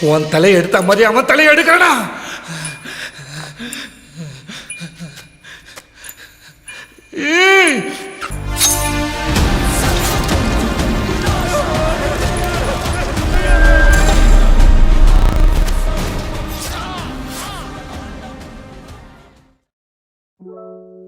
ಒಂದ್ ತಲೆ ಎಡ್ತ ಮರಿ ಅವನ್ ತಲೆ ಎಡ್ಕಣ.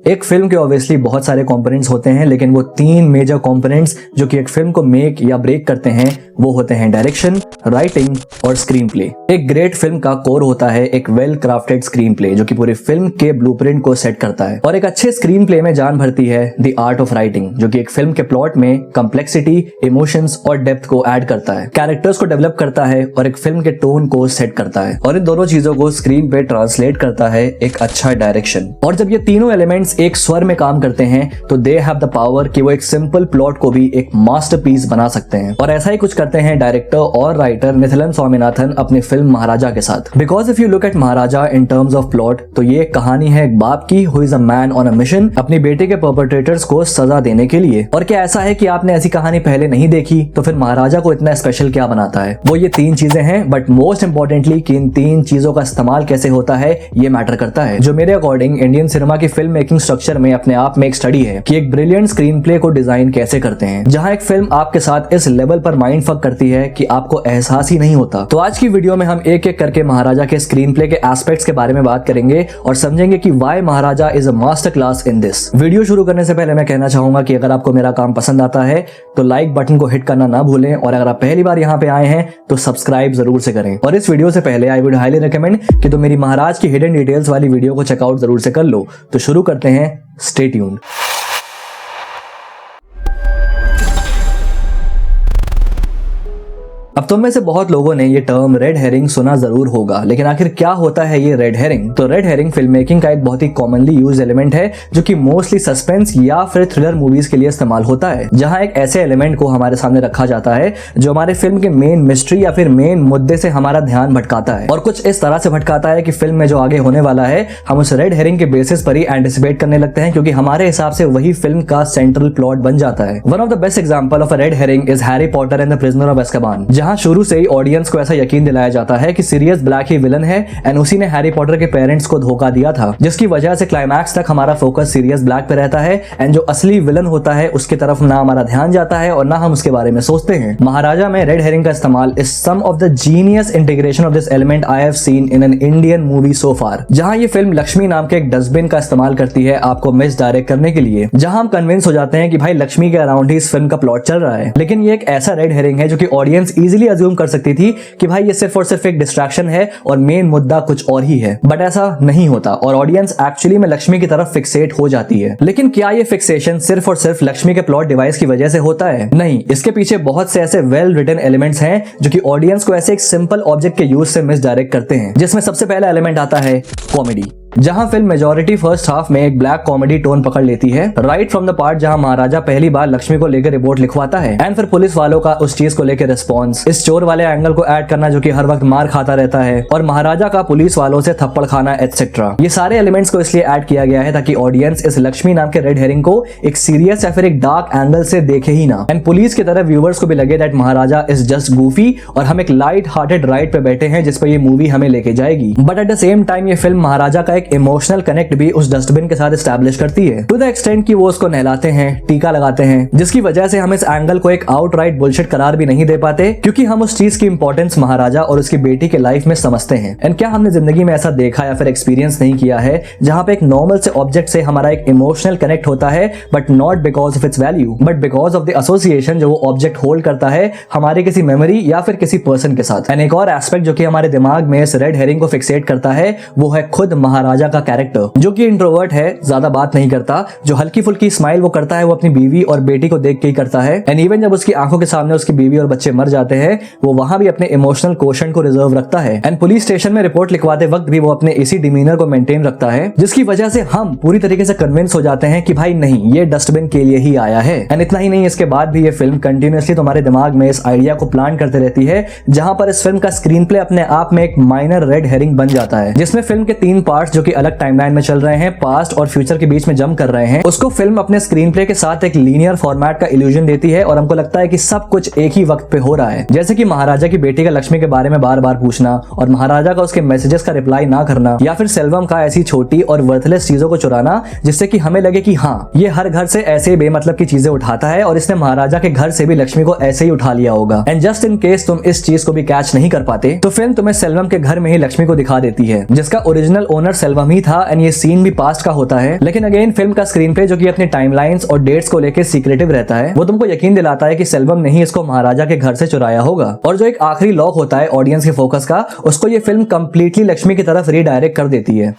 एक फिल्म के ऑब्वियसली बहुत सारे कंपोनेंट्स होते हैं, लेकिन वो तीन मेजर कंपोनेंट्स जो कि एक फिल्म को मेक या ब्रेक करते हैं वो होते हैं डायरेक्शन, राइटिंग और स्क्रीन प्ले। एक ग्रेट फिल्म का कोर होता है एक वेल क्राफ्टेड स्क्रीन प्ले जो कि पूरी फिल्म के ब्लूप्रिंट को सेट करता है, और एक अच्छे स्क्रीन प्ले में जान भरती है द आर्ट ऑफ राइटिंग जो कि एक फिल्म के प्लॉट में कंप्लेक्सिटी, इमोशंस और डेप्थ को ऐड करता है, कैरेक्टर्स को डेवलप करता है और एक फिल्म के टोन को सेट करता है, और इन दोनों चीजों को स्क्रीन पे ट्रांसलेट करता है एक अच्छा डायरेक्शन। और जब ये तीनों एलिमेंट्स एक स्वर में काम करते हैं तो दे हैव द पावर कि वो एक सिंपल प्लॉट को भी एक मास्टरपीस बना सकते हैं, और ऐसा ही कुछ करते हैं डायरेक्टर और राइटर मिथिलन स्वामीनाथन अपनी फिल्म महाराजा के साथ। Because if you look at Maharaja in terms of plot तो ये कहानी है एक बाप की who is a man on a mission अपनी बेटे के परपेट्रेटर्स को सजा देने के लिए। और क्या ऐसा है कि आपने ऐसी कहानी पहले नहीं देखी तो फिर महाराजा को इतना स्पेशल क्या बनाता है? वो ये तीन चीजें हैं, बट मोस्ट इंपॉर्टेंटली कि इन तीन चीजों का इस्तेमाल कैसे होता है ये मैटर करता है, जो मेरे अकॉर्डिंग इंडियन सिनेमा की फिल्म मेकिंग स्ट्रक्चर में अपने आप में एक स्टडी है कि एक ब्रिलियंट स्क्रीन प्ले को डिजाइन कैसे करते हैं, जहां एक फिल्म आपके साथ इस लेवल पर माइंड फक करती है कि आपको एहसास ही नहीं होता। तो आज की वीडियो में हम एक एक करके महाराजा के स्क्रीन प्ले के एस्पेक्ट्स के बारे में बात करेंगे और समझेंगे कि why Maharaja is a master class in this. Video शुरू करने से पहले मैं कहना चाहूंगा कि अगर आपको मेरा काम पसंद आता है तो लाइक बटन को हिट करना ना भूलें, और अगर आप पहली बार यहाँ पे आए हैं तो सब्सक्राइब जरूर से करें। और इस वीडियो से पहले आई वुड हाईली रिकमेंड कि तुम मेरी महाराज की हिडन डिटेल्स वाली वीडियो को चेकआउट जरूर से कर लो। तो शुरू करते हैं, स्टे ट्यून्ड। अब तुम में से बहुत लोगों ने ये टर्म रेड हेरिंग सुना जरूर होगा, लेकिन आखिर क्या होता है ये रेड हेरिंग? तो रेड हेरिंग फिल्म मेकिंग का एक बहुत ही कॉमनली यूज एलिमेंट है जो कि मोस्टली सस्पेंस या फिर थ्रिलर मूवीज के लिए इस्तेमाल होता है, जहां एक ऐसे एलिमेंट को हमारे सामने रखा जाता है जो हमारे फिल्म के मेन मिस्ट्री या फिर मेन मुद्दे से हमारा ध्यान भटकाता है, और कुछ इस तरह से भटकाता है कि फिल्म में जो आगे होने वाला है हम उस रेड हेरिंग के बेसिस पर ही एंटिसिपेट करने लगते हैं, क्योंकि हमारे हिसाब से वही फिल्म का सेंट्रल प्लॉट बन जाता है। One of the best example of a red herring is Harry Potter and the prisoner of Azkaban, जहां शुरू से ही ऑडियंस को ऐसा यकीन दिलाया जाता है कि सीरियस ब्लैक ही विलन है एंड उसी ने हैरी पॉटर के पेरेंट्स को धोखा दिया था, जिसकी वजह से क्लाइमैक्स तक हमारा फोकस सीरियस ब्लैक पे रहता है एंड जो असली विलन होता है उसकी तरफ ना हमारा ध्यान जाता है और ना हम उसके बारे में सोचते हैं। महाराजा में रेड हेरिंग का इस्तेमाल is some of the genius integration of this element I have seen in an Indian movie so far, जहां ये फिल्म लक्ष्मी नाम के एक डस्टबिन का इस्तेमाल करती है आपको मिस डायरेक्ट करने के लिए, जहां हम कन्विंस हो जाते हैं कि भाई लक्ष्मी के अराउंड ही इस फिल्म का प्लॉट चल रहा है। लेकिन ये एक ऐसा रेड हेरिंग है जो कि ऑडियंस इजीली अज्यूम कर सकती थी कि भाई ये सिर्फ और सिर्फ एक डिस्ट्रैक्शन है और मेन मुद्दा कुछ और ही है, बट ऐसा नहीं होता और ऑडियंस एक्चुअली में लक्ष्मी की तरफ फिक्सेट हो जाती है। लेकिन क्या ये फिक्सेशन सिर्फ और सिर्फ लक्ष्मी के प्लॉट डिवाइस की वजह से होता है? नहीं, इसके पीछे बहुत से ऐसे वेल रिटन एलिमेंट्स हैं जो कि ऑडियंस को ऐसे एक सिंपल ऑब्जेक्ट के यूज से मिस डायरेक्ट करते हैं, जिसमें सबसे पहला एलिमेंट आता है कॉमेडी, जहां फिल्म मेजॉरिटी फर्स्ट हाफ में एक ब्लैक कॉमेडी टोन पकड़ लेती है, राइट फ्रॉम द पार्ट जहां महाराजा पहली बार लक्ष्मी को लेकर रिपोर्ट लिखवाता है एंड फिर पुलिस वालों का उस चीज को लेकर रिस्पॉन्स, इस चोर वाले एंगल को ऐड करना जो कि हर वक्त मार खाता रहता है, और महाराजा का पुलिस वालों से थप्पड़ खाना एटसेट्रा। ये सारे एलिमेंट्स को इसलिए ऐड किया गया है ताकि ऑडियंस इस लक्ष्मी नाम के रेड हेरिंग को एक सीरियस या फिर एक डार्क एंगल से देखे ही ना, एंड पुलिस की तरह व्यूअर्स को भी लगे that Maharaja is just Goofy और हम एक लाइट हार्टेड राइड पे बैठे हैं जिस पर ये मूवी हमें लेके जाएगी। But at the same time ये फिल्म महाराजा का एक इमोशनल कनेक्ट भी उस डस्टबिन के साथ एस्टैब्लिश करती है, टू द एक्सटेंट कि वो उसको नहलाते हैं, टीका लगाते हैं, जिसकी वजह से हम इस एंगल को एक आउटराइट बुलशिट करार भी नहीं दे पाते, क्योंकि हम उस चीज की इंपॉर्टेंस महाराजा और उसकी बेटी के लाइफ में समझते हैं। एंड क्या हमने जिंदगी में ऐसा देखा या फिर एक्सपीरियंस नहीं किया है जहां पे एक नॉर्मल से ऑब्जेक्ट से हमारा एक इमोशनल कनेक्ट होता है, but not because of its value but because of the association जो वो ऑब्जेक्ट होल्ड करता है हमारे किसी मेमोरी या फिर किसी पर्सन के साथ। एंड एक और एस्पेक्ट जो कि हमारे दिमाग में इस रेड हेरिंग को फिक्सेट करता है वो है खुद महाराजा का कैरेक्टर, जो कि इंट्रोवर्ट है, ज्यादा बात नहीं करता, जो हल्की फुल्की स्माइल वो करता है वो अपनी बीवी और बेटी को देख के ही करता है, एंड इवन जब उसकी आंखों के सामने उसकी बीवी और बच्चे मर जाते हैं वो वहां भी अपने इमोशनल कोशेंट को रिजर्व रखता है, एंड पुलिस स्टेशन में रिपोर्ट लिखवाते वक्त भी वो अपने इसी डिमीनर को मेंटेन रखता है, जिसकी वजह से हम पूरी तरीके से कन्विंस हो जाते हैं कि भाई नहीं, ये डस्टबिन के लिए ही आया है। एंड इतना ही नहीं, इसके बाद भी ये फिल्म कंटिन्यूअसली तुम्हारे दिमाग में इस आइडिया को प्लांट करते रहती है, जहां पर इस फिल्म का स्क्रीन प्ले अपने आप में एक माइनर रेड हेरिंग बन जाता है, जिसमें फिल्म के तीन पार्ट्स जो कि अलग टाइमलाइन में चल रहे हैं, पास्ट और फ्यूचर के बीच में जंप कर रहे हैं, उसको फिल्म अपने स्क्रीन प्ले के साथ एक लीनियर फॉर्मेट का इल्यूजन देती है और हमको लगता है कि सब कुछ एक ही वक्त पे हो रहा है। जैसे कि महाराजा की बेटी का लक्ष्मी के बारे में बार बार पूछना और महाराजा का उसके मैसेजेस का रिप्लाई ना करना, या फिर सेल्वम का ऐसी छोटी और वर्थलेस चीजों को चुराना जिससे कि हमें लगे कि हाँ, ये हर घर से ऐसे बेमतलब की चीजें उठाता है और इसने महाराजा के घर से भी लक्ष्मी को ऐसे ही उठा लिया होगा। एंड जस्ट इन केस तुम इस चीज को भी कैच नहीं कर पाते तो फिल्म तुम्हें सेल्वम के घर में ही लक्ष्मी को दिखा देती है, जिसका ओरिजिनल ओनर सेल्वम ही था। एंड ये सीन भी पास्ट का होता है, लेकिन अगेन फिल्म का स्क्रीन प्ले जो कि अपनी टाइमलाइंस और डेट्स को लेकर सीक्रेटिव रहता है, वो तुमको यकीन दिलाता है कि सेल्वम ने ही इसको महाराजा के घर से चुराया होगा। और जो एक आखिरी लॉक होता है ऑडियंस के फोकस का, उसको ये फिल्म कंप्लीटली लक्ष्मी की तरफ रीडायरेक्ट कर देती है।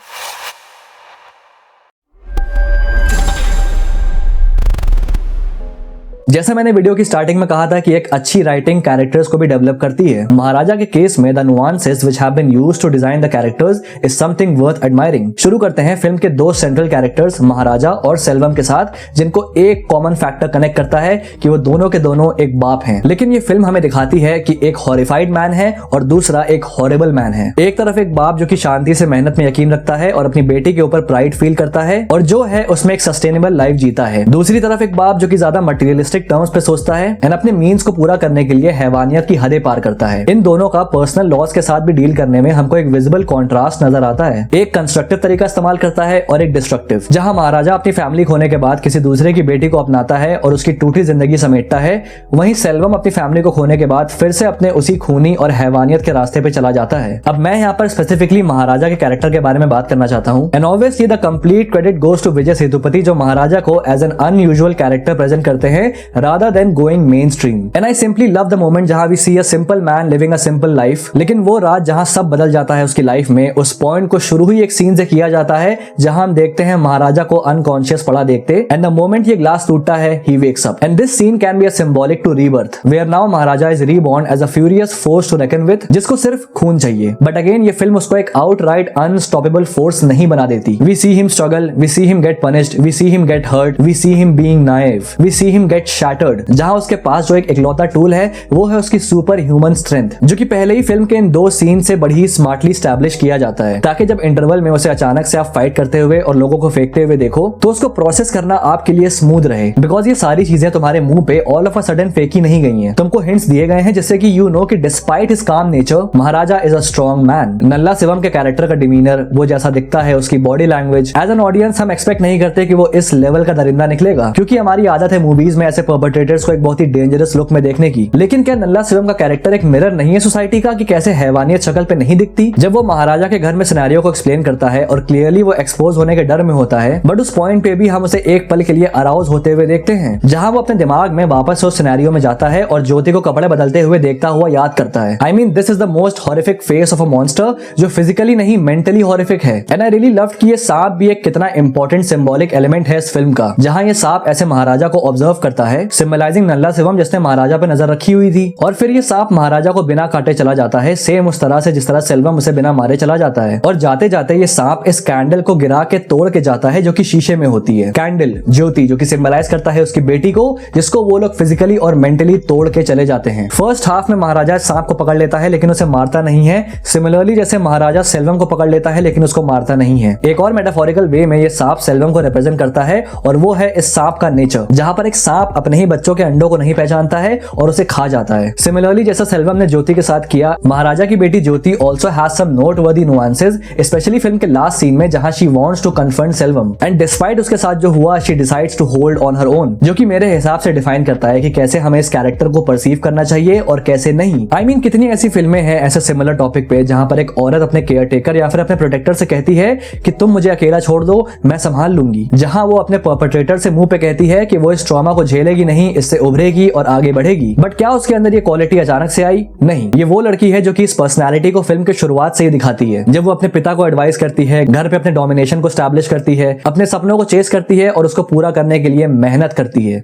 जैसा मैंने वीडियो की स्टार्टिंग में कहा था कि एक अच्छी राइटिंग कैरेक्टर्स को भी डेवलप करती है, महाराजा के केस में the nuances which have been used to design the characters is something worth admiring. शुरू करते हैं फिल्म के दो सेंट्रल कैरेक्टर्स महाराजा और सेल्वम के साथ, जिनको एक कॉमन फैक्टर कनेक्ट करता है कि वो दोनों के दोनों एक बाप हैं। लेकिन ये फिल्म हमें दिखाती है कि एक हॉरिफाइड मैन है और दूसरा एक हॉरिबल मैन है। एक तरफ एक बाप जो कि शांति से मेहनत में यकीन रखता है और अपनी बेटी के ऊपर प्राइड फील करता है और जो है उसमें एक सस्टेनेबल लाइफ जीता है। दूसरी तरफ एक बाप जो कि ज्यादा मटेरियलिस्टिक टर्म्स पे सोचता है एंड अपने मीन्स को पूरा करने के लिए हैवानियत की हदें पार करता है। इन दोनों का पर्सनल लॉस के साथ भी डील करने में हमको एक विजिबल कॉन्ट्रास्ट नजर आता है। एक कंस्ट्रक्टिव तरीका इस्तेमाल करता है और एक डिस्ट्रक्टिव। जहां महाराजा अपनी फैमिली खोने के बाद किसी दूसरे की बेटी को अपनाता है और उसकी टूटी जिंदगी समेटता है, वहीं सेल्वम अपनी फैमिली को खोने के बाद फिर से अपने उसी खूनी और हैवानियत के रास्ते पे चला जाता है। अब मैं यहाँ पर स्पेसिफिकली महाराजा के कैरेक्टर के बारे में बात करना चाहता हूँ। And obviously the complete credit goes to Vijay Sethupathi, जो महाराजा को as an unusual character present करते हैं rather than going mainstream. And I simply love the moment जहां we see a simple man living a simple life, लेकिन वो रात जहां सब बदल जाता है उसकी लाइफ में, उस पॉइंट को शुरू ही एक सीन से किया जाता है जहां हम देखते हैं महाराजा को अनकॉन्शियस पड़ा देखते, एंड द मोमेंट ये ग्लास टूटता है he wakes up. And this scene can be a symbolic to rebirth, where now Maharaja is reborn as a furious force to reckon with, जिसको सिर्फ खून चाहिए। बट अगेन ये फिल्म उसको एक outright unstoppable force नहीं बना देती। We see him struggle, we see him get punished, we see him get hurt, we see him being naive, we see him get shattered। जहां उसके पास जो एक इकलौता टूल है वो है उसकी सुपर ह्यूमन स्ट्रेंथ, जो कि पहले ही फिल्म के इन दो सीन से बड़ी स्मार्टली स्टैब्लिश किया जाता है, ताकि जब इंटरवल में उसे अचानक से आप फाइट करते हुए और लोगों को फेंकते हुए देखो तो उसको प्रोसेस करना आपके लिए स्मूथ रहे। बिकॉज ये सारी चीजें तुम्हारे मुंह पे ऑल ऑफ अ सडन फेंकी नहीं गई हैं, तुमको हिंट्स दिए गए हैं, जिससे कि यू नो कि despite his calm nature Maharaja is a strong man. Nalla Sivam के कैरेक्टर का डिमीनर, वो जैसा दिखता है, उसकी body language, as an audience हम एक्सपेक्ट नहीं करते कि वो इस लेवल का दरिंदा निकलेगा, क्योंकि हमारी आदत है मूवीज में ऐसे परपेट्रेटर्स को एक बहुत ही डेंजरस लुक में देखने की। लेकिन क्या नल्ला शिवम का कैरेक्टर एक मिरर नहीं है सोसाइटी का कि कैसे हैवानियत शक्ल पे नहीं दिखती? जब वो महाराजा के घर में सिनेरियो को एक्सप्लेन करता है और क्लियरली वो एक्सपोज होने के डर में होता है, बट उस पॉइंट पे भी हम उसे एक पल के लिए अराउज होते हुए देखते हैं, जहां वो अपने दिमाग में वापस उस सिनेरियो में जाता है और ज्योति को कपड़े बदलते हुए देखता हुआ याद करता है। I mean this is the most horrific face of a monster, जो फिजिकली नहीं मेंटली हॉरिफिक है। एंड आई रियली लव्ड कि ये सांप भी एक कितना इंपॉर्टेंट सिंबॉलिक एलिमेंट है इस फिल्म का, जहां ये सांप ऐसे महाराजा को ऑब्जर्व करता है, सिंबलाइजिंग नल्ला शिवम जिसने महाराजा पे नजर रखी हुई थी, और फिर ये सांप महाराजा को बिना काटे चला जाता है, सेम उस तरह से जिस तरह सेल्वम उसे बिना मारे चला जाता है। और जाते जाते ये सांप इस कैंडल को गिरा के तोड़ के जाता है, जो कि शीशे में होती है। कैंडल ज्योति जो कि सिंबलाइज करता है उसकी बेटी को, जिसको वो लोग फिजिकली और मेंटली तोड़ के चले जाते हैं। फर्स्ट हाफ में महाराजा सांप को पकड़ लेता है लेकिन उसे मारता नहीं है, सिमिलरली जैसे महाराजा सेल्वम को पकड़ लेता है लेकिन उसको मारता नहीं है। एक और मेटाफोरिकल वे में ये सांप सेल्वम को रिप्रेजेंट करता है, और वो है इस सांप का नेचर, जहां पर एक सांप अपने ही बच्चों के अंडों को नहीं पहचानता है और उसे खा जाता है। सिमिलरली जैसा सेल्वम ने ज्योति के साथ किया, महाराजा की बेटी Jyoti also has some noteworthy nuances, specially film के लास्ट सीन में जहां she wants to confront Selvam, and despite उसके साथ जो हुआ she decides to hold on her own, जो कि मेरे हिसाब से डिफाइन करता है कि कैसे हमें इस कैरेक्टर को परसीव करना चाहिए और कैसे नहीं। आई मीन कितनी ऐसी फिल्में हैं ऐसे सिमिलर टॉपिक पे जहां पर एक औरत अपने केयर टेकर या फिर अपने प्रोटेक्टर से कहती है कि तुम मुझे अकेला छोड़ दो, मैं संभाल लूंगी, जहां वो अपने परपेट्रेटर से मुंह पे कहती है कि वो इस ट्रॉमा को झेलेगी नहीं, इससे उभरेगी और आगे बढ़ेगी। बट क्या उसके अंदर ये क्वालिटी अचानक से आई? नहीं, ये वो लड़की है जो कि इस पर्सनालिटी को फिल्म के शुरुआत से ही दिखाती है, जब वो अपने पिता को एडवाइस करती है, घर पे अपने डोमिनेशन को स्टैब्लिश करती है, अपने सपनों को चेस करती है और उसको पूरा करने के लिए मेहनत करती है।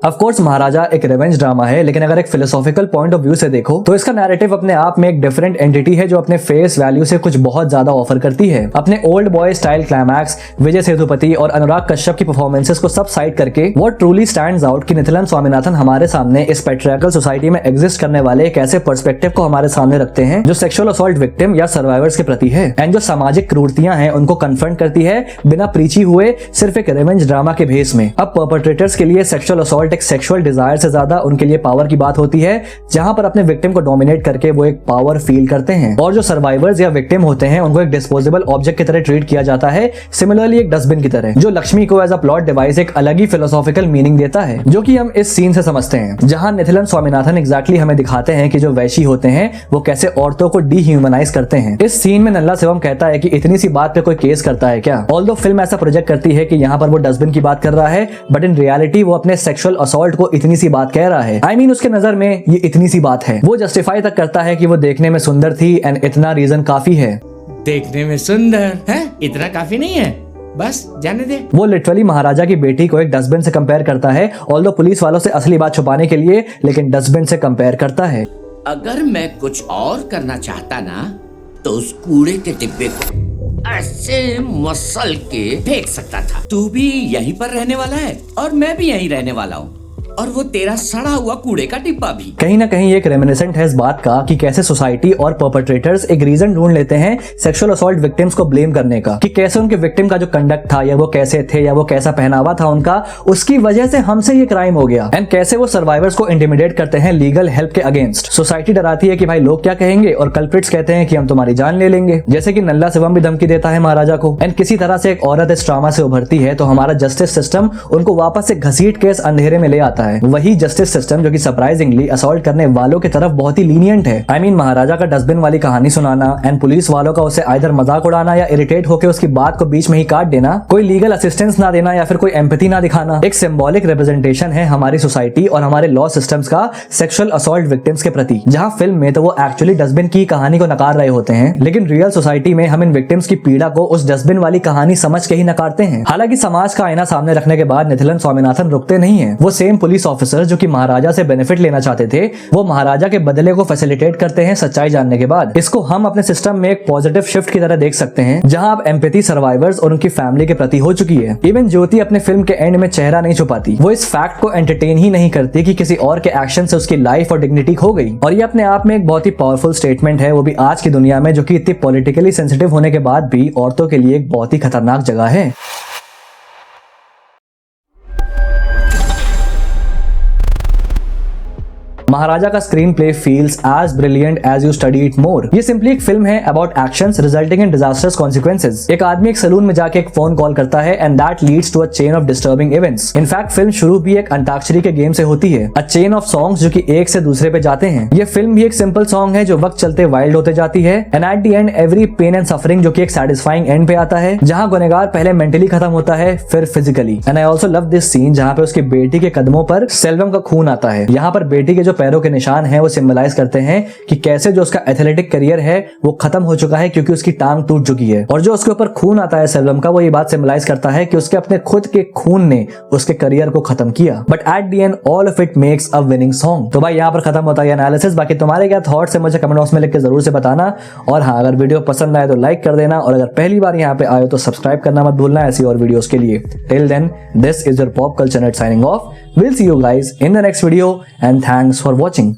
ऑफ कोर्स महाराजा एक रिवेंज ड्रामा है, लेकिन अगर एक फिलोसॉफिकल पॉइंट ऑफ व्यू से देखो तो इसका नैरेटिव अपने आप में एक डिफरेंट एंटिटी है जो अपने फेस वैल्यू से कुछ बहुत ज्यादा ऑफर करती है। अपने old boy style climax, Vijay Sethupathi और अनुराग कश्यप की परफॉर्मेंसेस को सब साइड करके व्हाट ट्रूली स्टैंड्स आउट कि निथिलन स्वामीनाथन हमारे सामने इस पेट्रियार्कल सोसाइटी में एग्जिस्ट करने वाले एक ऐसे पर्सपेक्टिव को हमारे सामने रखते हैं जो सेक्सुअल असॉल्ट विक्टिम या सर्वाइवर्स के प्रति है, एंड जो सामाजिक क्रूरतियां हैं उनको कन्फ्रंट करती है बिना प्रीची हुए, सिर्फ एक रिवेंज ड्रामा के भेस में। अब परपेट्रेटर्स के लिए सेक्सुअल असॉल्ट एक सेक्सुअल डिजायर से ज्यादा उनके लिए पावर की बात होती है, जहां पर अपने विक्टिम को डोमिनेट करके वो एक पावर फील करते हैं। और जो सर्वाइवर्स या विक्टिम होते हैं उनको एक डिस्पोजेबल ऑब्जेक्ट की तरह ट्रीट किया जाता है, सिमिलरली एक डस्टबिन की तरह, जो लक्ष्मी को एज अ प्लॉट डिवाइस एक अलग ही फिलोसॉफिकल मीनिंग देता है, जो कि हम इस सीन से समझते हैं, जहां निथिलन स्वामीनाथन एग्जैक्टली हमें दिखाते हैं कि जो वैशी होते हैं वो कैसे औरतों को डीह्यूमनाइज करते हैं। इस सीन में नल्ला शिवम कहता है कि इतनी सी बात पे कोई केस करता है क्या? ऑल्दो फिल्म ऐसा प्रोजेक्ट करती है कि यहाँ पर वो डस्टबिन की बात कर रहा है, बट इन रियलिटी वो अपने सेक्सुअल असॉल्ट को इतनी सी बात कह रहा है। I mean, उसके नजर में ये इतनी सी बात है। वो जस्टिफाई तक करता है कि वो देखने में सुंदर थी एंड इतना रीजन काफी है। देखने में सुंदर है, इतना काफी नहीं है, बस जाने दे। वो लिटरली महाराजा की बेटी को एक डस्टबिन से कंपेयर करता है, ऑल्दो पुलिस वालों से असली बात छुपाने के लिए, लेकिन डस्टबिन से कंपेयर करता है। अगर मैं कुछ और करना चाहता ना तो उस कूड़े के डिब्बे को ऐसे मसल के फेंक सकता था। तू भी यहीं पर रहने वाला है और मैं भी यहीं रहने वाला हूँ, और वो तेरा सड़ा हुआ कूड़े का डिब्बा भी। कहीं ना कहीं एक रेमिनिसेंट है इस बात का कि कैसे सोसाइटी और परपेट्रेटर्स एक रीजन ढूंढ लेते हैं सेक्सुअल असॉल्ट विक्टिम्स को ब्लेम करने का, कि कैसे उनके विक्टिम का जो कंडक्ट था, या वो कैसे थे, या वो कैसा पहनावा था उनका, उसकी वजह से हमसे ये क्राइम हो गया, एंड कैसे वो सर्वाइवर्स को इंटिमिडेट करते हैं लीगल हेल्प के अगेंस्ट। सोसाइटी डराती है कि भाई लोग क्या कहेंगे, और कल्प्रिट्स कहते हैं कि हम तुम्हारी जान ले लेंगे, जैसे कि नल्ला शिवम भी धमकी देता है महाराजा को। एंड किसी तरह से एक औरत इस ड्रामा से उभरती है तो हमारा जस्टिस सिस्टम उनको वापस से घसीट के इस अंधेरे में ले आता है। वही जस्टिस सिस्टम जो कि सरप्राइजिंगली असॉल्ट करने वालों की तरफ बहुत ही लीनियंट है। I mean, महाराजा का डस्टबिन वाली कहानी सुनाना एंड पुलिस वालों का उसे आइदर मजाक उड़ाना या इरिटेट होकर उसकी बात को बीच में ही काट देना, कोई लीगल असिस्टेंस ना देना या फिर कोई एम्पैथी ना दिखाना, एक सिंबॉलिक रिप्रेजेंटेशन है हमारी सोसाइटी और हमारे लॉ सिस्टम्स का सेक्सुअल असॉल्ट विक्टिम्स के प्रति। जहां फिल्म में तो वो एक्चुअली डस्टबिन की कहानी को नकार रहे होते हैं, लेकिन रियल सोसाइटी में हम इन विक्टिम्स की पीड़ा को उस डस्टबिन वाली कहानी समझ के ही नकारते हैं। हालांकि समाज का आईना सामने रखने के बाद निथिलन स्वामीनाथन रुकते नहीं है। वो सेम पुलिस ऑफिसर जो कि महाराजा से बेनिफिट लेना चाहते थे, वो महाराजा के बदले को फैसिलिटेट करते हैं सच्चाई जानने के बाद। इसको हम अपने सिस्टम में एक पॉजिटिव शिफ्ट की तरह देख सकते हैं, जहां अब एम्पैथी सर्वाइवर्स और उनकी फैमिली के प्रति हो चुकी है। इवन ज्योति अपने फिल्म के एंड में चेहरा नहीं छुपाती, वो इस फैक्ट को एंटरटेन ही नहीं करती कि किसी और के एक्शन से उसकी लाइफ और डिग्निटी खो गई। और ये अपने आप में एक बहुत ही पावरफुल स्टेटमेंट है, वो भी आज की दुनिया में जो कि इतनी पॉलिटिकली सेंसिटिव होने के बाद भी औरतों के लिए एक बहुत ही खतरनाक जगह है। महाराजा का screenplay feels as brilliant as you study it more. ये सिंपली एक फिल्म है about actions resulting in disasters consequences. एक आदमी एक सलून में जाके एक फोन कॉल करता है and that leads to a chain of disturbing events. In fact film शुरू भी एक अंताक्षरी के गेम से होती है, अ चेन ऑफ सॉन्ग्स जो कि एक से दूसरे पे जाते हैं। ये फिल्म भी एक सिंपल सॉन्ग है जो वक्त चलते वाइल्ड होते जाती है, and at the end every pain and suffering जो कि एक सैटिस्फाइंग एंड पे आता है, जहां गुनहगार पहले मेंटली खत्म होता है फिर physically. And I also love this scene जहां पे उसकी बेटी के कदमों पर सेल्वम का खून आता है। यहाँ पर बेटी के जो पैरों के निशान है वो सिंबलाइज करते हैं कि कैसे जो उसका एथलेटिक करियर है वो खत्म हो चुका है क्योंकि उसकी टांग टूट चुकी है, और जो उसके ऊपर खून आता है सेल्वम का, वो ये बात सिंबलाइज करता है कि उसके अपने खुद के खून ने उसके करियर को खत्म किया। But at the and all of it makes a winning song. तो भाई यहाँ पर खत्म होता है एनालिसिस। बाकी तुम्हारे क्या थॉट्स है मुझे कमेंट बॉक्स में लिख के जरूर से बताना, और हाँ अगर वीडियो पसंद आए तो लाइक कर देना, और अगर पहली बार यहाँ पे आए तो सब्सक्राइब करना मत भूलना ऐसी और वीडियोस के लिए। Till then this is your pop culture net signing off. Will see you guys in the next video and thanks for watching.